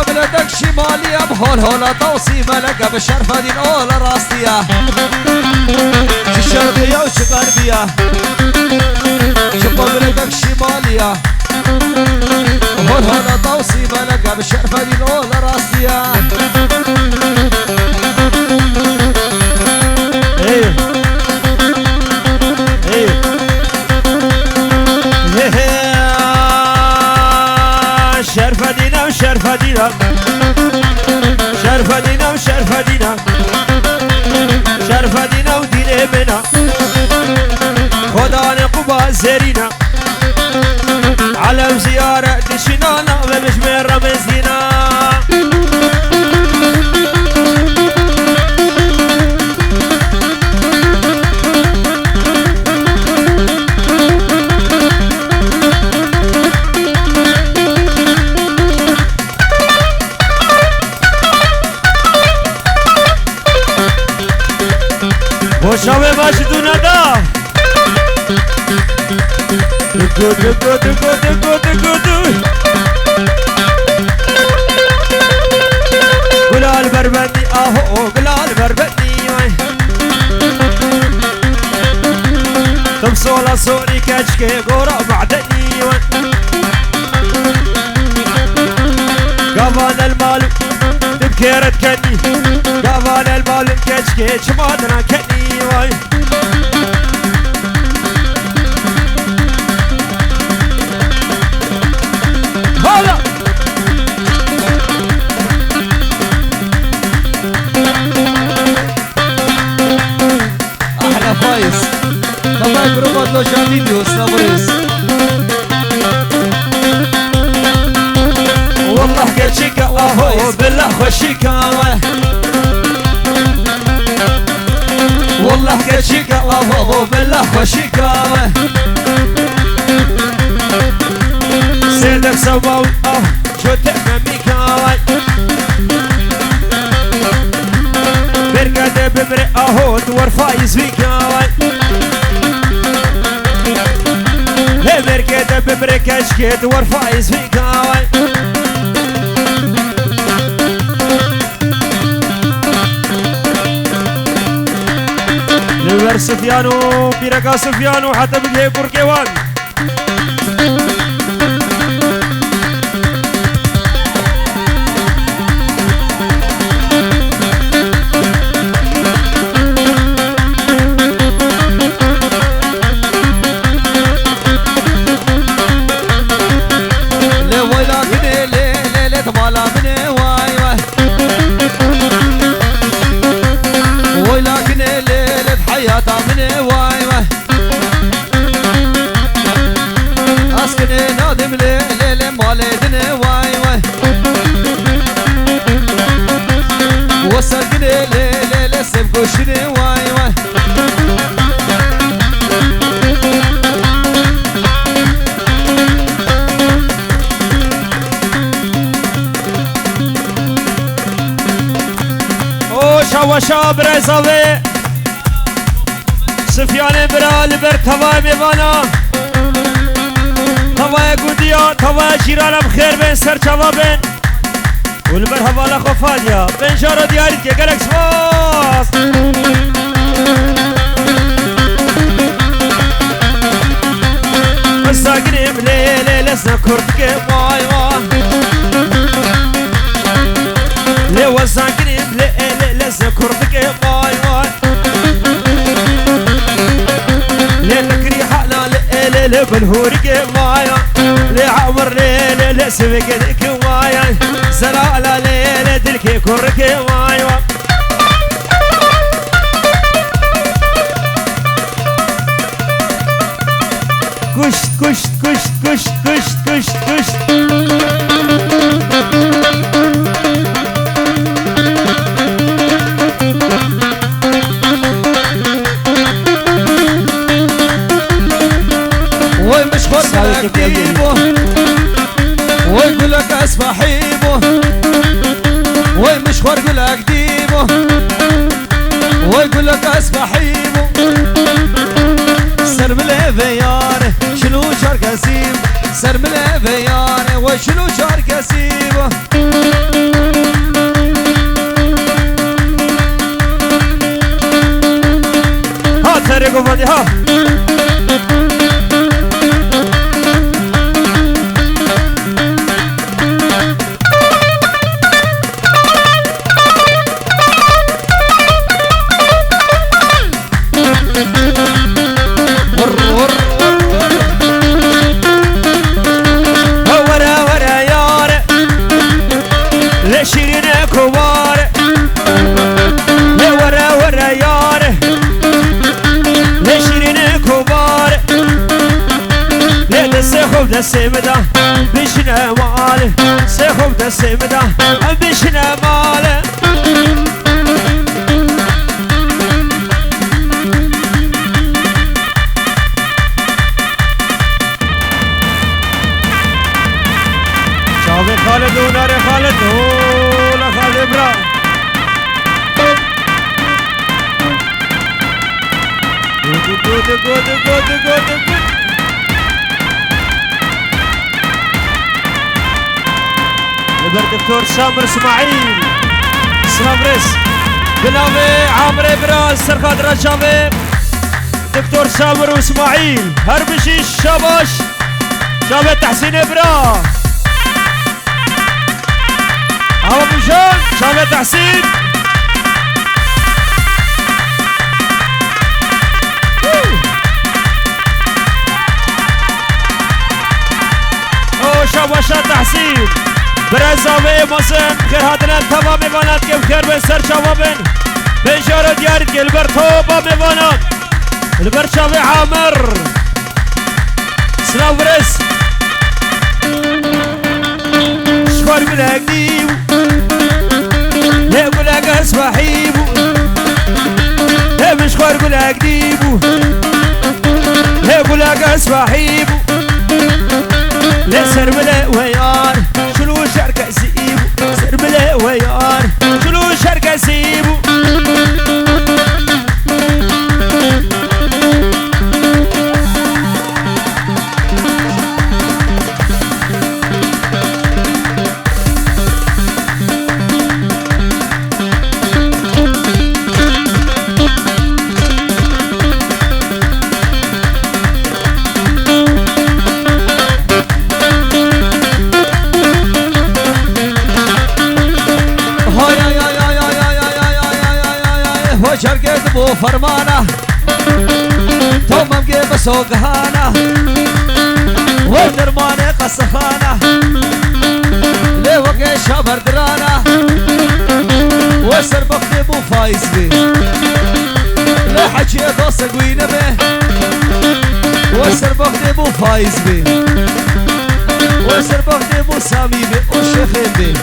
بلدك شمالية بهول هولا توصي ملكة بالشرفة دي الأولى راستية شرقية وشغربية شبا بلدك شمالية بهول هولا توصي ملكة بالشرفة دي الأولى راستية ايه ايه شرفة دينا وشرفة دينا شرفة دينا وشرفة دينا شرفة دينا ودين منا خدا نقبا زرينا علم زيارة دشنانا ومش من رمزينا وشاوي ماشدونا دا دقو دقو دقو دقو دقو دقو قلال بربندي اهو قلال بربندي تمسولا سوري كاشكي قورا معدني قافان المال تبكيرت كني قافان المال كاشكي شمادنا كني هلا احلى فايز طبعا جروبات لو شاهديني استمرس والله كشيكا اهو بالله خشيكا والله كشيكا اهو بالله خشيكا سيدك سواوي اه شو تفهميكا برقد ببرق اهو دور فايز بيكا هي برقد ببرق كشكي دور فايز بيكا لور سفيانو بيرقا سفيانو حتى بقيه قرقوان وشني واي واي وشاب رزاوي سفيان برال بر تواي ميوانا تواي قوديا تواي جيرانا بخير بين سر جوابين والبر حوالا خفاليا بين جارو دياري كي قلق سواس مساقني مليلي لسنا كردك واي واي لي وزاقني مليلي لسنا كردك واي واي لي تكري حالا لي بالهورك واي لي عمر لي لسبقنك واي زلالا لي دلكي كرك واي واي كشت كشت كشت كشت كشت كشت كشت وي مش خلك ديبو وي قولك اسفحيبو وي مش خلك ديبو وي قولك اسفحيبو سر بالافيار شنو شار كسيب سر بالافيار وشنو شار كسيب لكم فادي ها دسمدا بشنا ماله سيخوب دسمدا بشنا ماله شاوي خالد ونار خالد ولا خالد برا good دكتور سامر اسماعيل سلامرس بناوي عامر براس سرخاد رجابي دكتور سامر واسماعيل هربشي شاباش شابي تحسين برا هوا مشان شابي تحسين او شاباشا تحسين برزاوي موسم خير هاتنا تمام ميوانات كيف خير بن سر شبابن بنشارة ديارت كي البرتوبة ميوانات البرشاوي عامر سلام برس شوار قلاق ديو ليه قلاق اسفحيبو ليه مشوار قلاق ديبو ليه قلاق اسفحيبو ليه سرملة ويار شلو شركة سيبو سرملة ويار شلو شركة سيبو شركت بو فرمانة تومم جيب سوقهانة ودرمانة قصخانة لوكي شابر درانة وسر بقدي بو فايز بي لحكي دوسة قوينة بي وسر بقدي بو فايز بي وسر بقدي بو سامي بي وشيخين بي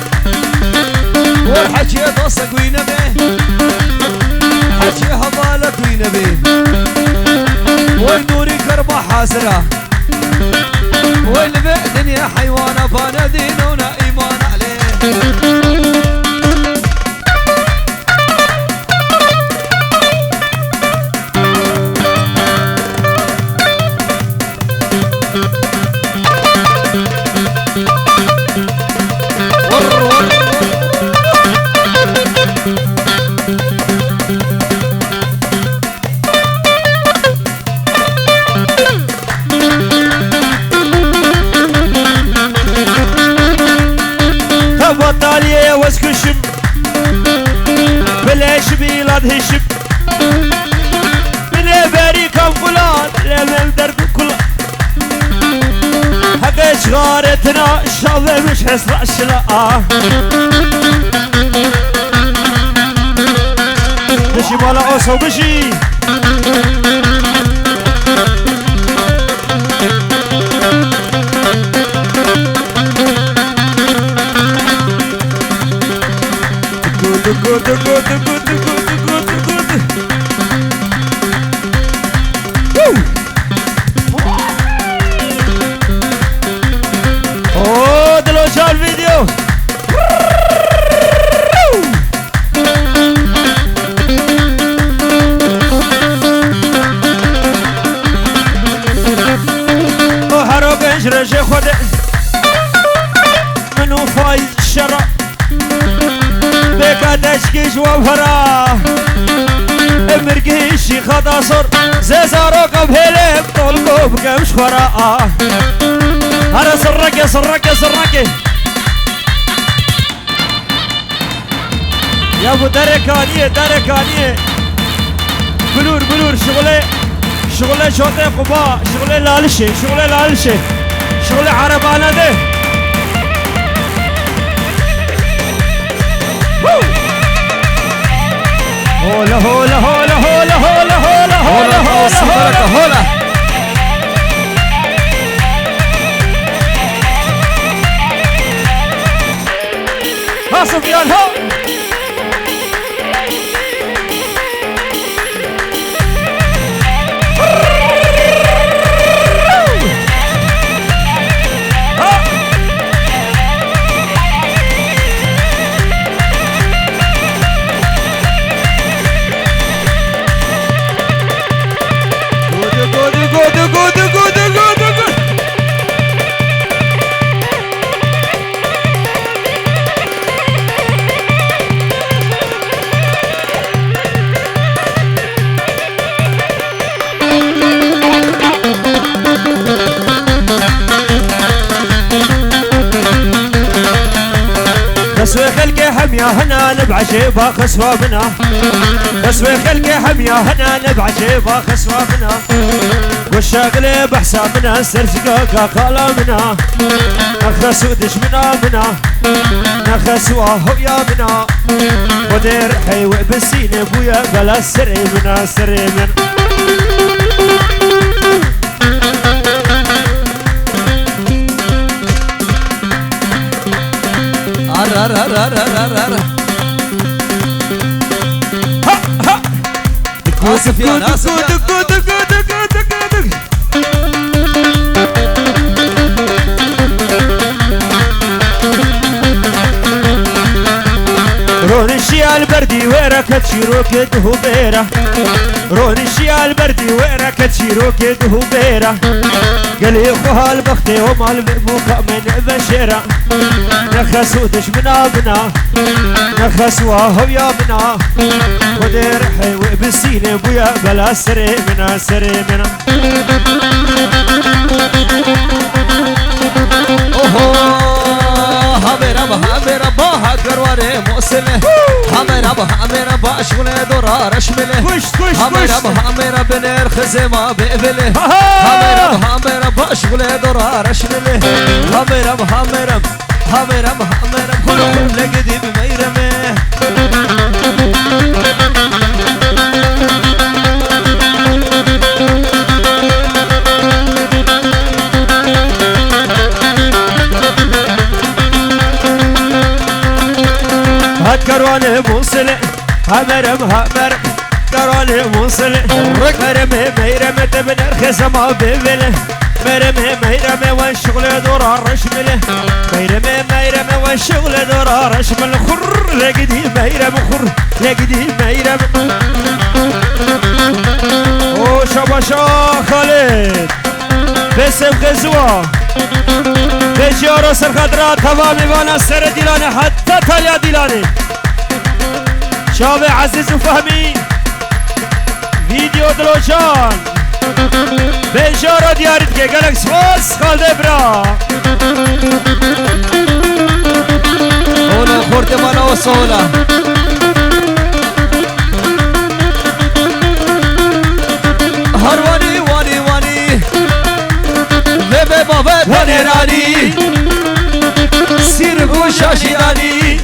والحكي دوسة قوينة بي حكي هبالك وينبي والنوري كربة حاسرة والبئ دنيا حيوانة فانا دينونا ايمان عليه بطالية واسكشم بلاش بيلاد هشم بلا باري كم فلان لمن درب كلان حق شغارتنا شاوي مش حسرع شلاء بشي مالا اوسو بشي good. Oh, te lo echado el vídeo. Oh, haro genç reje khode. Menu faiz şara. بكاتشكيش وفرا مرقي الشيخ داصر زيزارو قبهلم طولكو بقمش وراء أنا سرقي سرقي سرقي يا ابو دركانية دركانية بلور بلور شغلي شغلي شوطي قباء شغلي لالشي شغلي لالشي شغلي عربانة ده هولا هولا هولا هولا هولا هولا هولا هولا هولا ها سفيان ها خسوي خلقي حمية هنا نبع شيبها خسوة منها خسوي خلقي حمية هنا نبع شيبها خسوة منها والشاغلة بحساب منها سرسقاقا قالا منها نخسو دش منها نخسوها هويا منها ودير حيوة بسينة بويا بلا سري منها سري منها سفيان رون الشيال بردي ويرك تشيروك دهو بيرة رون الشيال بردي ويرك تشيروك دهو بيرة قالي خوها البختي وما المبوكا من بشيرة نخسو دش منا نخسوها هويا منا ودير حيوي بسينة بويا بلا سري منا سري منا هميرا باها قرواري موسله هميرا با شغله دورا رشمله هميرا بنير خزيمة بقبله هميرا با شغله دورا رشمله هميرا كلهم لقدي بميرمه هات كروانه موصله همرم كروانه موصله مرمه ميرمه تبنر خزمه ببله مرمه ميرمه والشغل دورا رشمله ميرمه والشغل دورا رشمله خر لقدي ميرمه خر لقدي ميرمه او شباشا خالد بسم غزوه بجيارو سرخدرات تمامي وانا سر ديلاني حتى تاليا ديلاني شاب عزيز وفهمي فيديو دلوجان بجيارو ديارتك قالك سواس خالد برا هولا خورد مانا وصولا هرواني واني بebe babet vanerani sirgu şaşirani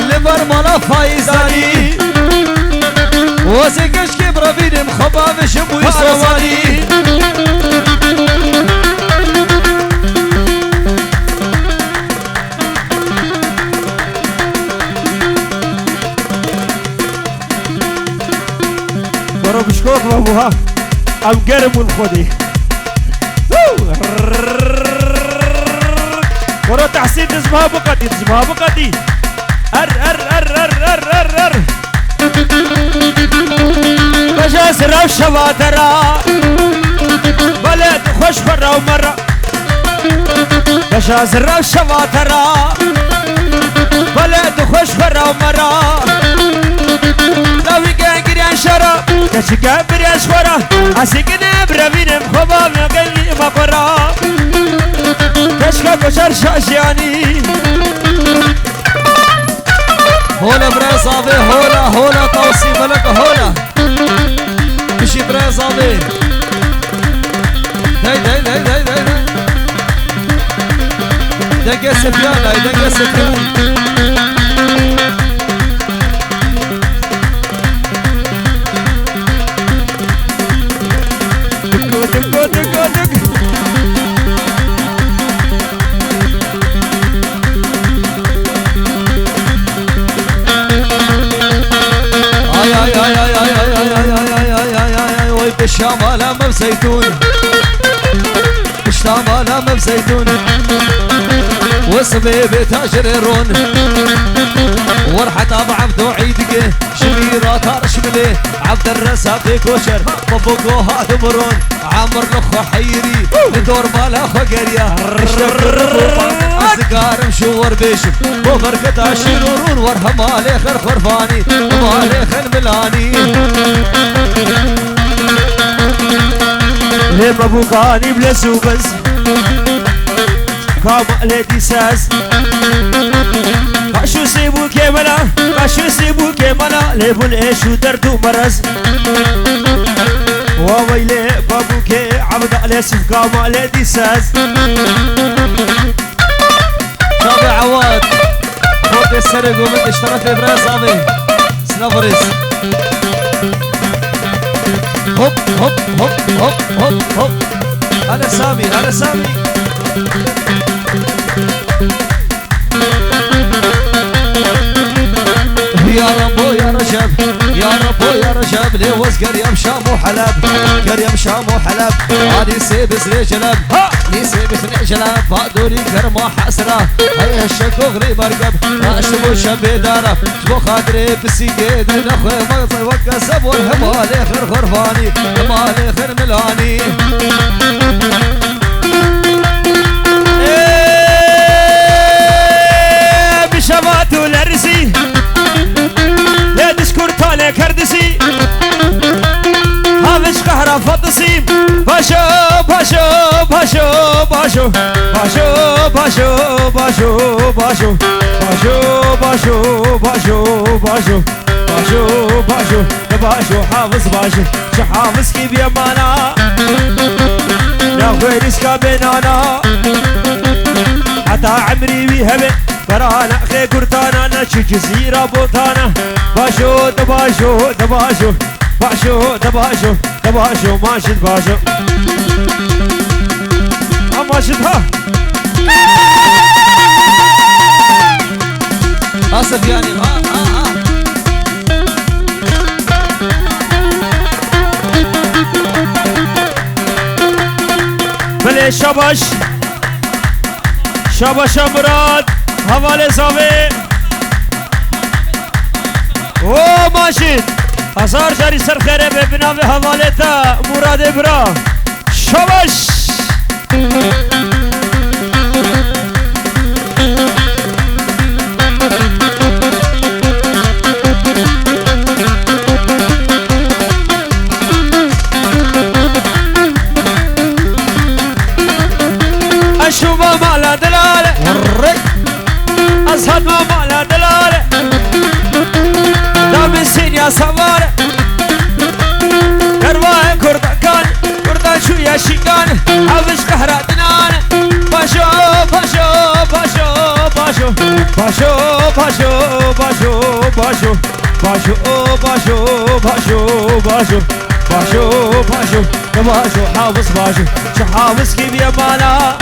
libar mala faizani وزي keşke bravinim xabaveşim bu isrovani برو بشكوك بابوها ام قرب والخدي ورا تحسين تزمها بقدي ار بجا سراو شواترا بلد خوش فرا ومرا بجا سراو شواترا بلد خوش فرا ومرا لوي جانجريان شرا كشكابر يا شورا أسكنا بربينم خبا مقلي مقرا كشكا كشر شاشياني هولا بريزابي هولا توصي ملك هولا مشي بريزابي داي دقة سفيانة دقة سفيانة الشمالة ما بزيتون الشمالة ما بزيتون وصبيبي تاجرون ورحت ابو عبدو عيدك شميرة ترشملي عبد الرزاق كوشر بابوكو هاد مرون عمر نخو حيري ندور مالا خو قرية أصدقار مشور بيشم وفرقة عشرون ورها مالي خر خرفاني مالي خن ملاني ليه بابوكاني بلسو بس كام لدي ساز قاشو سيبو كمالا قاشو سيبو كمالا ليبون ايشو دردو مرز وويلي بابوكي عبد علي سيف كام لدي ساز شابي عواد خود السرق ومن اشترى في براس ابي سنافرس هوب هوب هوب هوب هوب هوب انا سامي يا ربو يا رجب يا ربو يا رجب لي وز قريم شام وحلب قريم شام وحلب هادي سيبس لي جلب لي سيبس لي جلب فادوري كرما حسرة هاي هالشكو غريب ارقب اشتبو شبي دارة شبو خاطري بسيقيد نخوي مغطي وكسب والهمالي خير خرفاني همالي خير ملاني بشباتو لرسي لا تشكر طالع كردسي هامش قهرة فضسي باشو باشو باشو باشو باشو باشو باشو باشو باشو باشو باشو باشو باشو باشو باشو حافظ باشو شو حافظ كيف يمانا ناخوي رزقا بينانا حتى عمري بيهبه برانا خي قرطانا نشي جزيرة بوطانا باشو دباشو دباشو باشو دباشو دباشو ماشد باشو ماشد ها اسف يعني بلي شباش شباش مراد حوالي صافي او ماشد أصار جاري سر خيره ببناوي حوالتا مراد برا شباش أشوفه مالا دلالة أصهد ما مالا دلالة دام السين يا سوارة كرواه كردكان كردان شو يا شيكان حافظ كهرة دنان باشو باشو باشو باشو باشو باشو باشو باشو باشو باشو باشو باشو باشو باشو باشو حافظ باشو شو حافظ كيف يا مالا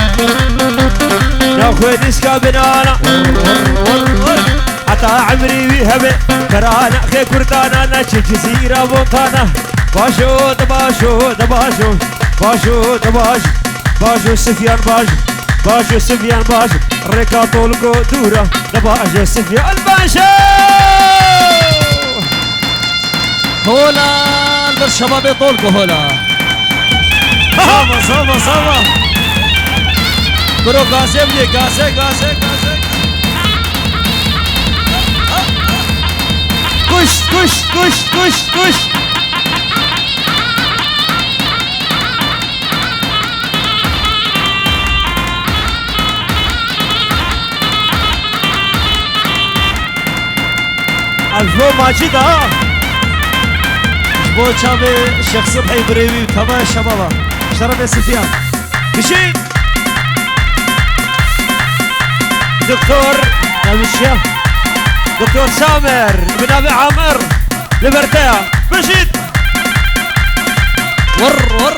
ناخذ ديسكا بنانا حتى عمري بيهبه كرانا خي كردانا نشي جزيرة بوطانا باشو دباشو دباشو باشو دباشو باشو سفيان باشو باشو سفيان باشو ريكا طولكو دورة دباشو سفيان باشو هولا الشباب يطولكو هولا صافا صافا برو قاسم لي قاسم كش كش كش كش كش بو ماجد ها بو چاوه شیخ صبحی بریوی و تمام شبابا شرف سفیان بشید دكتور نبي الشيخ دكتور سامر بن ابي عامر لبرتاع بشيد ور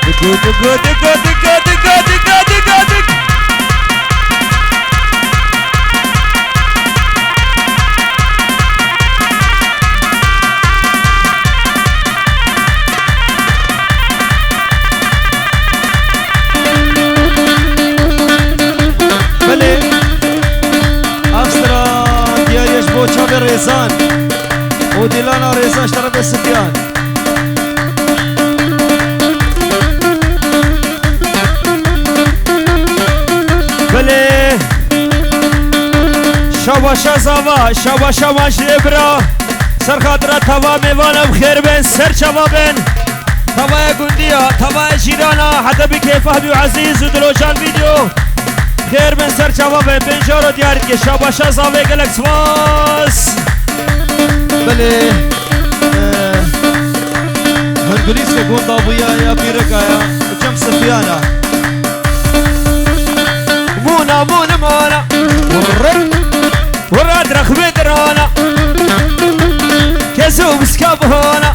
دقو دقو دقو دقو دقو دقو دقو دقو چاوه ریزان و دیلانا ریزان شرف سفیان بله شاباشا زاوا شاباشا ماجد برا سر خاطر توا میوانم خیر بین سر چوا بین توا گندیا توا جیرانا حتی بی کیفه بی عزیز و دلوجان ویدیو خیر بین سر چوا بین بینجا رو دیارید که شاباشا زاوه گلک سواس بله هنگلیس که گوندا بویا یا بیرکایا جم سفیانا مونا مونا مونا ورد رخبي درانا كسو بسكاب هونا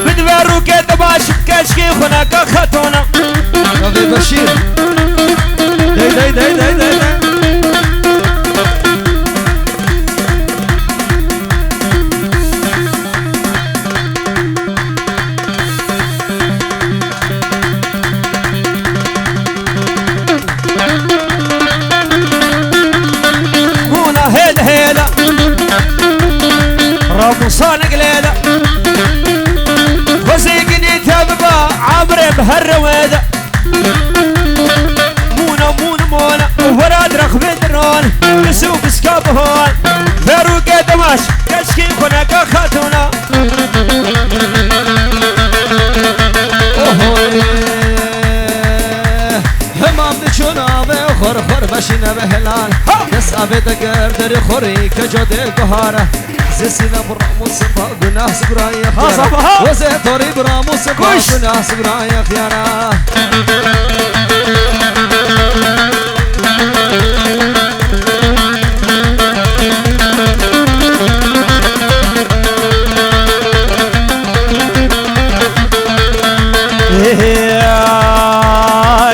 بدبرو كده باش كشكي خناك خطونا نبي بشير داي هيلا رامو صانق ليلة وزيقني تبقى عبري بهالرويدة مونا وراد رخبي درون نسوق سكاب هون فاروق دماش كشكي خناك خاتونا همام دچونا به خور بشینه به هلال کس آبه دگر در خوری که جاده گهاره زسینا براموس با گناه سبرای خیارا وزه توری براموس با گناه سبرای خیارا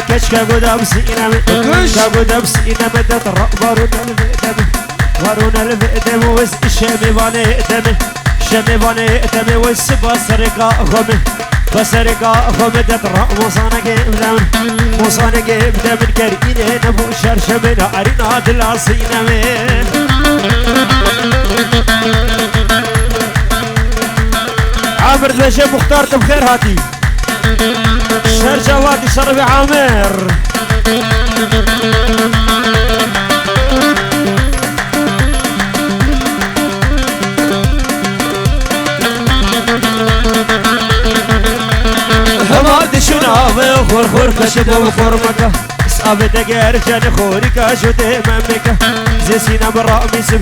كشكا قدام سينا كشكا قدام سينا بدت وارونا الفئدم وز الشامي باني اتمي الشامي باني اتمي وز بصرقا خمي بصرقا خمي دت موسانا جيب دمن موسانا جيب دمن كريني نبو شرشمنا عرينا دلا سينا من عامر ذا مختار بخير هاتي شهر جوادي شرف عامر همادي شناوي خور كشده وخورمكه اسقاب دقير جان خوريكا شده ممكه زي سينا برامسم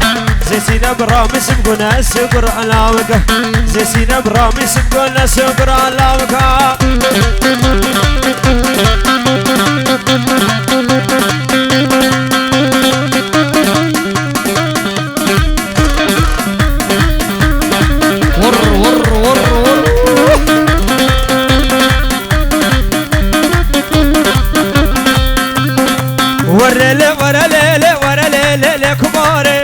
زي سينا برامسم قنا سكر علامكه زي سينا برامسم قنا سكر علامكه ورا كباري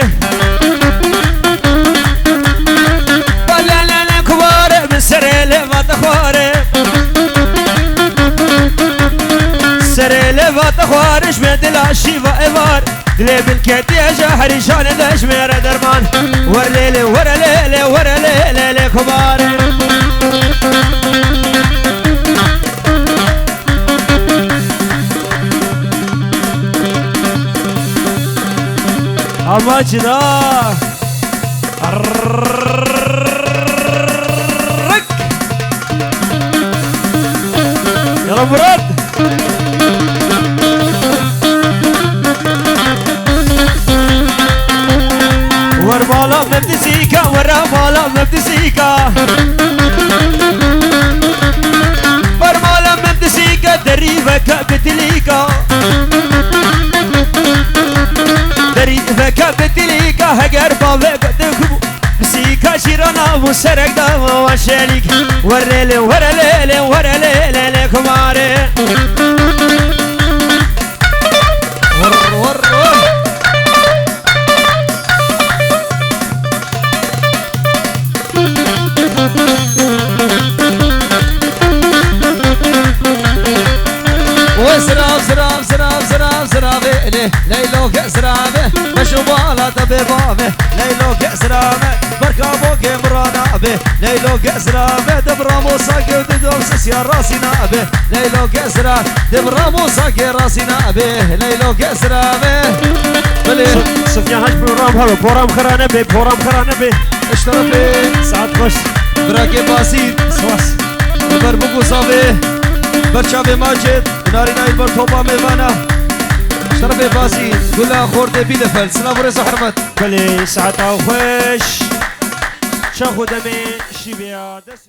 ولا كباري من سريلي ما تخواري سريلي ما تخوارش من دلاشي وإبار دلي بالكتي جاهري شان الأشمير درمان ورا ليلي كباري أماجنا رك يلا مراد مسرق دا وشاليك ورلي ورلي ورلي كماري ور وزراب زراب زراب زراب زرابه ليلو كسرابه مشوبالا تبيبابه ليلو كسرابه بركابو كمرانابه ليلو كسرابه دبرامو ساكي وددوم سيا راسي نابه ليلو كسرابه دبرامو ساكي راسي نابه ليلو كسرابه سفيان هاج بورام هذا بورام خرانبه بورام خرانبه اشترفه ساعت خوش براكي باسير سواس بربوكو صافي برشابه ماجد ناري نايل برطوبة ميوانا شرفي باسي كلها خورده بيلفل سلام ورزا حرمت بلي ساعت خوش شاخو دمي شيبيا